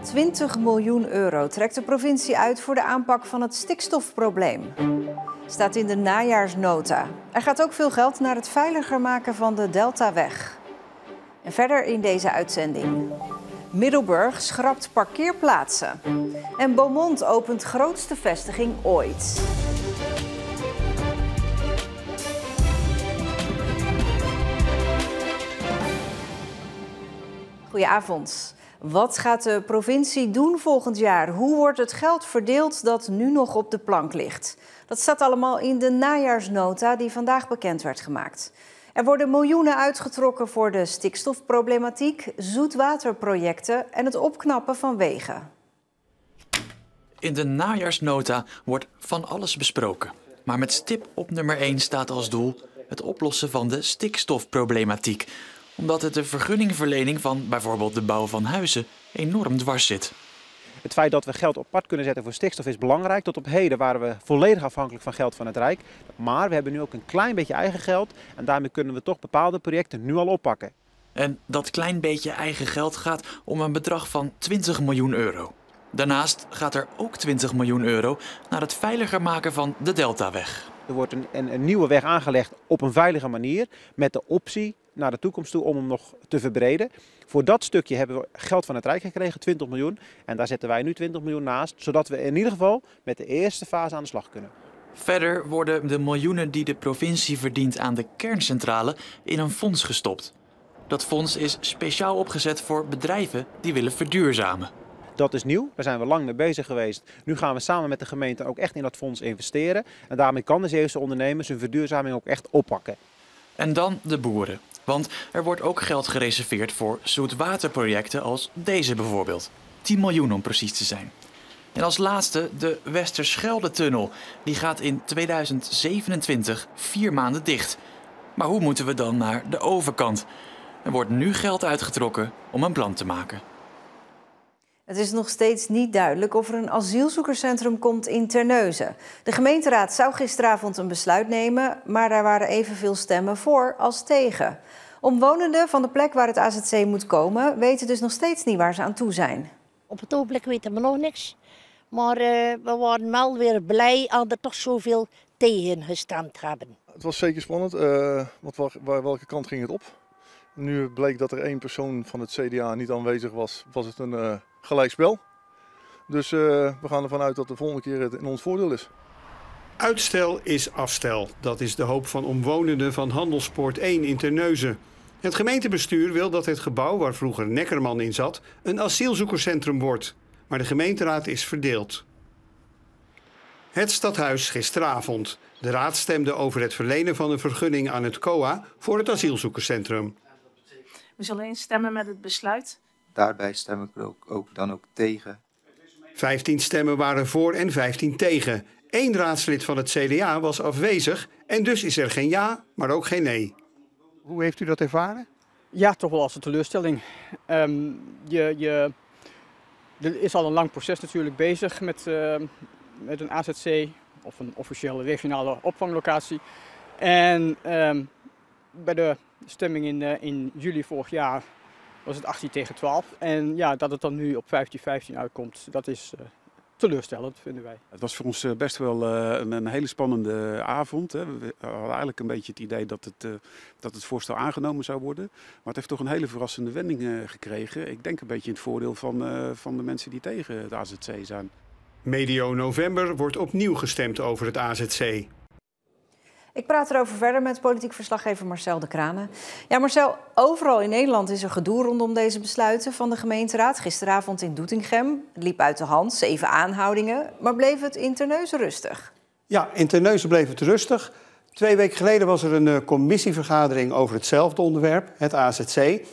20 miljoen euro trekt de provincie uit voor de aanpak van het stikstofprobleem. Staat in de najaarsnota. Er gaat ook veel geld naar het veiliger maken van de Deltaweg. En verder in deze uitzending. Middelburg schrapt parkeerplaatsen. En Beaumont opent grootste vestiging ooit. Goedenavond. Wat gaat de provincie doen volgend jaar? Hoe wordt het geld verdeeld dat nu nog op de plank ligt? Dat staat allemaal in de najaarsnota die vandaag bekend werd gemaakt. Er worden miljoenen uitgetrokken voor de stikstofproblematiek, zoetwaterprojecten en het opknappen van wegen. In de najaarsnota wordt van alles besproken. Maar met stip op nummer 1 staat als doel het oplossen van de stikstofproblematiek. Omdat het de vergunningverlening van bijvoorbeeld de bouw van huizen enorm dwars zit. Het feit dat we geld apart kunnen zetten voor stikstof is belangrijk. Tot op heden waren we volledig afhankelijk van geld van het Rijk. Maar we hebben nu ook een klein beetje eigen geld. En daarmee kunnen we toch bepaalde projecten nu al oppakken. En dat klein beetje eigen geld gaat om een bedrag van 20 miljoen euro. Daarnaast gaat er ook 20 miljoen euro naar het veiliger maken van de Deltaweg. Er wordt een nieuwe weg aangelegd op een veilige manier. Met de optie naar de toekomst toe om hem nog te verbreden. Voor dat stukje hebben we geld van het Rijk gekregen, 20 miljoen. En daar zetten wij nu 20 miljoen naast. Zodat we in ieder geval met de eerste fase aan de slag kunnen. Verder worden de miljoenen die de provincie verdient aan de kerncentrale in een fonds gestopt. Dat fonds is speciaal opgezet voor bedrijven die willen verduurzamen. Dat is nieuw, daar zijn we lang mee bezig geweest. Nu gaan we samen met de gemeente ook echt in dat fonds investeren. En daarmee kan de Zeeuwse ondernemers hun verduurzaming ook echt oppakken. En dan de boeren. Want er wordt ook geld gereserveerd voor zoetwaterprojecten als deze bijvoorbeeld. 10 miljoen om precies te zijn. En als laatste de Westerschelde-tunnel. Die gaat in 2027 4 maanden dicht. Maar hoe moeten we dan naar de overkant? Er wordt nu geld uitgetrokken om een plan te maken. Het is nog steeds niet duidelijk of er een asielzoekerscentrum komt in Terneuzen. De gemeenteraad zou gisteravond een besluit nemen, maar daar waren evenveel stemmen voor als tegen. Omwonenden van de plek waar het AZC moet komen weten dus nog steeds niet waar ze aan toe zijn. Op het ogenblik weten we nog niks. Maar we waren wel weer blij dat er toch zoveel tegen gestemd hebben. Het was zeker spannend, want welke kant ging het op? Nu bleek dat er 1 persoon van het CDA niet aanwezig was, was het een gelijkspel. Dus we gaan ervan uit dat de volgende keer het in ons voordeel is. Uitstel is afstel. Dat is de hoop van omwonenden van Handelspoort 1 in Terneuzen. Het gemeentebestuur wil dat het gebouw waar vroeger Neckerman in zat een asielzoekerscentrum wordt. Maar de gemeenteraad is verdeeld. Het stadhuis gisteravond. De raad stemde over het verlenen van een vergunning aan het COA voor het asielzoekerscentrum. We zullen instemmen met het besluit. Daarbij stem ik dan ook tegen. 15 stemmen waren voor en 15 tegen. 1 raadslid van het CDA was afwezig en dus is er geen ja, maar ook geen nee. Hoe heeft u dat ervaren? Ja, toch wel als een teleurstelling. Er is al een lang proces natuurlijk bezig met een AZC of een officiële regionale opvanglocatie. En bij de stemming in juli vorig jaar was het 18-12. En ja, dat het dan nu op 15-15 uitkomt, dat is teleurstellend, vinden wij. Het was voor ons best wel een hele spannende avond. Hè. We hadden eigenlijk een beetje het idee dat het voorstel aangenomen zou worden. Maar het heeft toch een hele verrassende wending gekregen. Ik denk een beetje in het voordeel van de mensen die tegen het AZC zijn. Medio november wordt opnieuw gestemd over het AZC. Ik praat erover verder met politiek verslaggever Marcel de Kranen. Ja, Marcel, overal in Nederland is er gedoe rondom deze besluiten van de gemeenteraad. Gisteravond in Doetinchem. Het liep uit de hand, 7 aanhoudingen. Maar bleef het in Terneuzen rustig? Ja, in Terneuzen bleef het rustig. 2 weken geleden was er een commissievergadering over hetzelfde onderwerp, het AZC.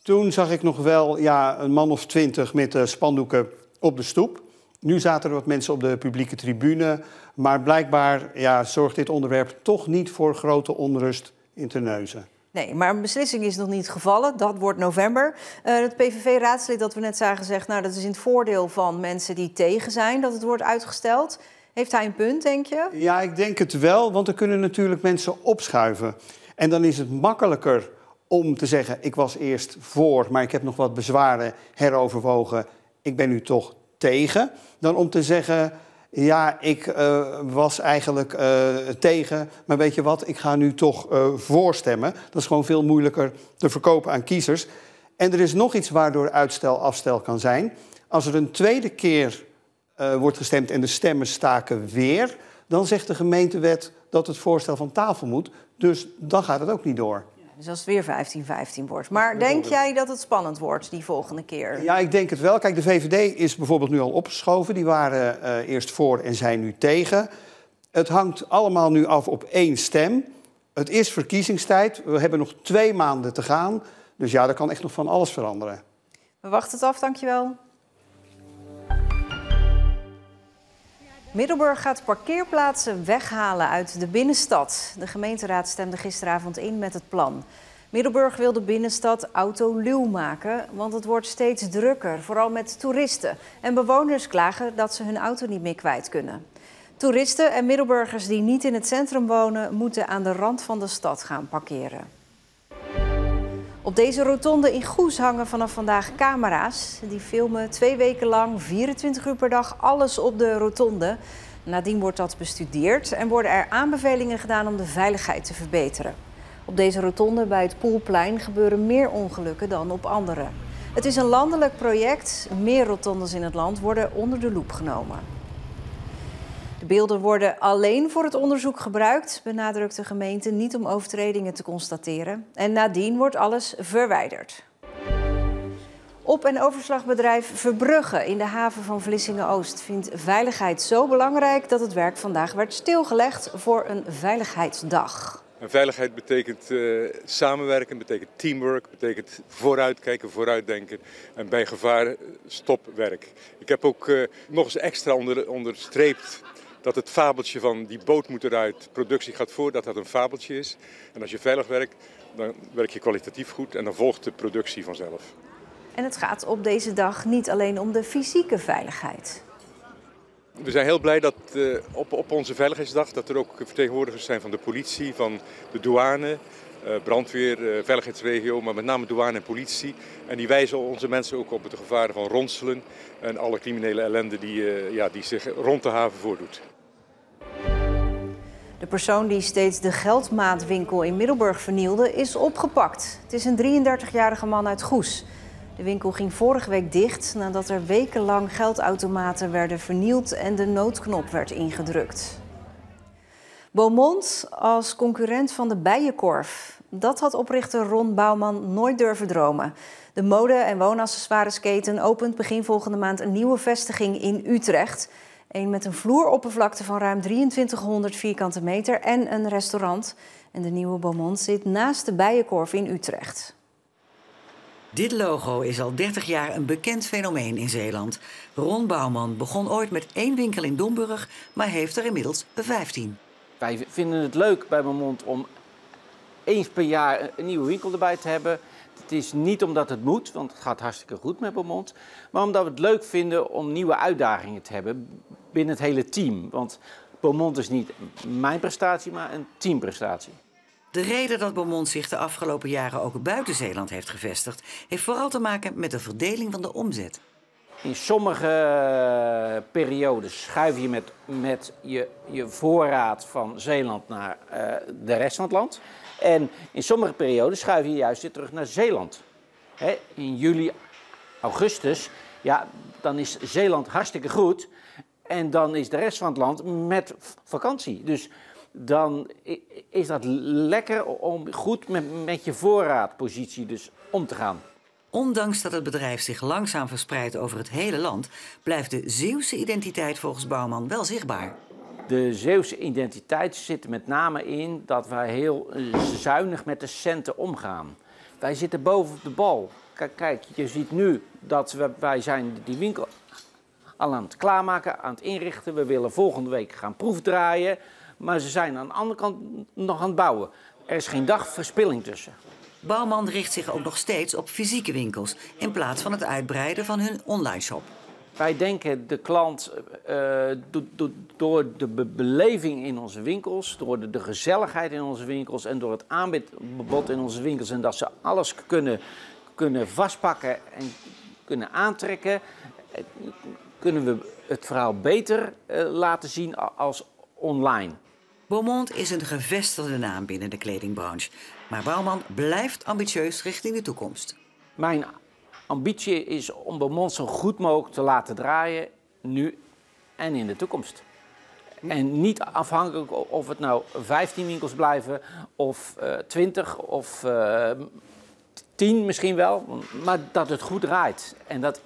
Toen zag ik nog wel een man of 20 met spandoeken op de stoep. Nu zaten er wat mensen op de publieke tribune. Maar blijkbaar zorgt dit onderwerp toch niet voor grote onrust in Terneuzen. Nee, maar een beslissing is nog niet gevallen. Dat wordt november. Het PVV-raadslid dat we net zagen zegt, nou, dat is in het voordeel van mensen die tegen zijn dat het wordt uitgesteld. Heeft hij een punt, denk je? Ja, ik denk het wel, want er kunnen natuurlijk mensen opschuiven. En dan is het makkelijker om te zeggen, ik was eerst voor, maar ik heb nog wat bezwaren heroverwogen. ik ben nu toch tegen, dan om te zeggen, ja, ik was eigenlijk tegen, maar weet je wat, ik ga nu toch voorstemmen. Dat is gewoon veel moeilijker te verkopen aan kiezers. En er is nog iets waardoor uitstel afstel kan zijn. Als er een tweede keer wordt gestemd en de stemmen staken weer, dan zegt de gemeentewet dat het voorstel van tafel moet. Dus dan gaat het ook niet door. Dus als het weer 15-15 wordt. Maar denk jij dat het spannend wordt die volgende keer? Ja, ik denk het wel. Kijk, de VVD is bijvoorbeeld nu al opgeschoven. Die waren eerst voor en zijn nu tegen. Het hangt allemaal nu af op 1 stem. Het is verkiezingstijd. We hebben nog 2 maanden te gaan. Dus ja, er kan echt nog van alles veranderen. We wachten het af, dankjewel. Middelburg gaat parkeerplaatsen weghalen uit de binnenstad. De gemeenteraad stemde gisteravond in met het plan. Middelburg wil de binnenstad autoluw maken, want het wordt steeds drukker, vooral met toeristen. En bewoners klagen dat ze hun auto niet meer kwijt kunnen. Toeristen en Middelburgers die niet in het centrum wonen, moeten aan de rand van de stad gaan parkeren. Op deze rotonde in Goes hangen vanaf vandaag camera's. Die filmen 2 weken lang, 24 uur per dag, alles op de rotonde. Nadien wordt dat bestudeerd en worden er aanbevelingen gedaan om de veiligheid te verbeteren. Op deze rotonde bij het Poelplein gebeuren meer ongelukken dan op andere. Het is een landelijk project. Meer rotondes in het land worden onder de loep genomen. De beelden worden alleen voor het onderzoek gebruikt, benadrukt de gemeente, niet om overtredingen te constateren. En nadien wordt alles verwijderd. Op- en overslagbedrijf Verbrugge in de haven van Vlissingen-Oost vindt veiligheid zo belangrijk dat het werk vandaag werd stilgelegd voor een veiligheidsdag. En veiligheid betekent samenwerken, betekent teamwork, betekent vooruitkijken, vooruitdenken en bij gevaar stopwerk. Ik heb ook nog eens extra onderstreept dat het fabeltje van die boot moet eruit, productie gaat voor, dat dat een fabeltje is. En als je veilig werkt, dan werk je kwalitatief goed en dan volgt de productie vanzelf. En het gaat op deze dag niet alleen om de fysieke veiligheid. We zijn heel blij dat op onze Veiligheidsdag dat er ook vertegenwoordigers zijn van de politie, van de douane, brandweer, veiligheidsregio, maar met name douane en politie. En die wijzen onze mensen ook op het gevaar van ronselen en alle criminele ellende die zich rond de haven voordoet. De persoon die steeds de geldmaatwinkel in Middelburg vernielde is opgepakt. Het is een 33-jarige man uit Goes. De winkel ging vorige week dicht nadat er wekenlang geldautomaten werden vernield en de noodknop werd ingedrukt. Beaumont als concurrent van de Bijenkorf. Dat had oprichter Ron Bouwman nooit durven dromen. De mode- en woonaccessoiresketen opent begin volgende maand een nieuwe vestiging in Utrecht. Een met een vloeroppervlakte van ruim 2300 vierkante meter en een restaurant. En de nieuwe Beaumont zit naast de Bijenkorf in Utrecht. Dit logo is al 30 jaar een bekend fenomeen in Zeeland. Ron Bouwman begon ooit met 1 winkel in Domburg, maar heeft er inmiddels 15. Wij vinden het leuk bij Beaumont om eens per jaar een nieuwe winkel erbij te hebben. Het is niet omdat het moet, want het gaat hartstikke goed met Beaumont. Maar omdat we het leuk vinden om nieuwe uitdagingen te hebben binnen het hele team. Want Beaumont is niet mijn prestatie, maar een teamprestatie. De reden dat Beaumont zich de afgelopen jaren ook buiten Zeeland heeft gevestigd, heeft vooral te maken met de verdeling van de omzet. In sommige periodes schuif je met je voorraad van Zeeland naar de rest van het land. En in sommige periodes schuif je juist weer terug naar Zeeland. In juli, augustus, ja, dan is Zeeland hartstikke goed. En dan is de rest van het land met vakantie. Dus dan is dat lekker om goed met je voorraadpositie dus om te gaan. Ondanks dat het bedrijf zich langzaam verspreidt over het hele land, blijft de Zeeuwse identiteit volgens Bouwman wel zichtbaar. De Zeeuwse identiteit zit met name in dat wij heel zuinig met de centen omgaan. Wij zitten boven op de bal. Kijk, je ziet nu dat wij zijn die winkel al aan het klaarmaken, aan het inrichten. We willen volgende week gaan proefdraaien. Maar ze zijn aan de andere kant nog aan het bouwen. Er is geen dag verspilling tussen. Bouwman richt zich ook nog steeds op fysieke winkels in plaats van het uitbreiden van hun online shop. Wij denken de klant door de beleving in onze winkels, door de gezelligheid in onze winkels en door het aanbod in onze winkels en dat ze alles kunnen vastpakken en kunnen aantrekken kunnen we het verhaal beter laten zien als online. Beaumont is een gevestigde naam binnen de kledingbranche. Maar Bouwman blijft ambitieus richting de toekomst. Mijn ambitie is om Beaumont zo goed mogelijk te laten draaien, nu en in de toekomst. En niet afhankelijk of het nou 15 winkels blijven, of 20, of 10 misschien wel. Maar dat het goed draait en dat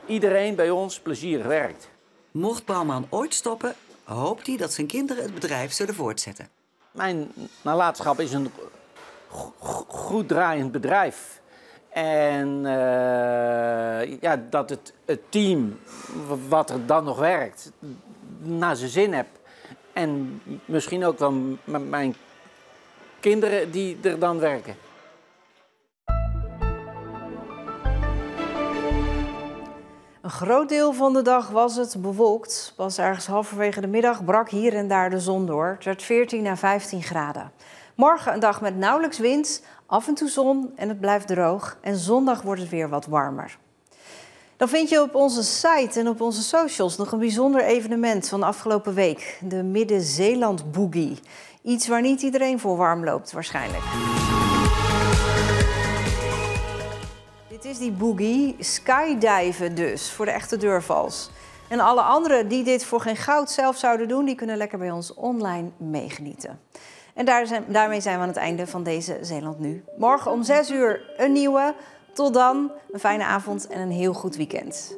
iedereen bij ons plezierig werkt. Mocht Bouwman ooit stoppen, hoopt hij dat zijn kinderen het bedrijf zullen voortzetten. Mijn nalatenschap is een goed draaiend bedrijf. En dat het team wat er dan nog werkt, naar zijn zin heb. En misschien ook wel mijn kinderen die er dan werken. Een groot deel van de dag was het bewolkt. Pas ergens halverwege de middag brak hier en daar de zon door. Het werd 14 à 15 graden. Morgen een dag met nauwelijks wind, af en toe zon en het blijft droog. En zondag wordt het weer wat warmer. Dan vind je op onze site en op onze socials nog een bijzonder evenement van de afgelopen week. De Midden-Zeeland Boogie. Iets waar niet iedereen voor warm loopt waarschijnlijk. Dit is die boogie, skydiven dus, voor de echte durvals. En alle anderen die dit voor geen goud zelf zouden doen, die kunnen lekker bij ons online meegenieten. En daarmee zijn we aan het einde van deze Zeeland Nu. Morgen om 6 uur een nieuwe. Tot dan, een fijne avond en een heel goed weekend.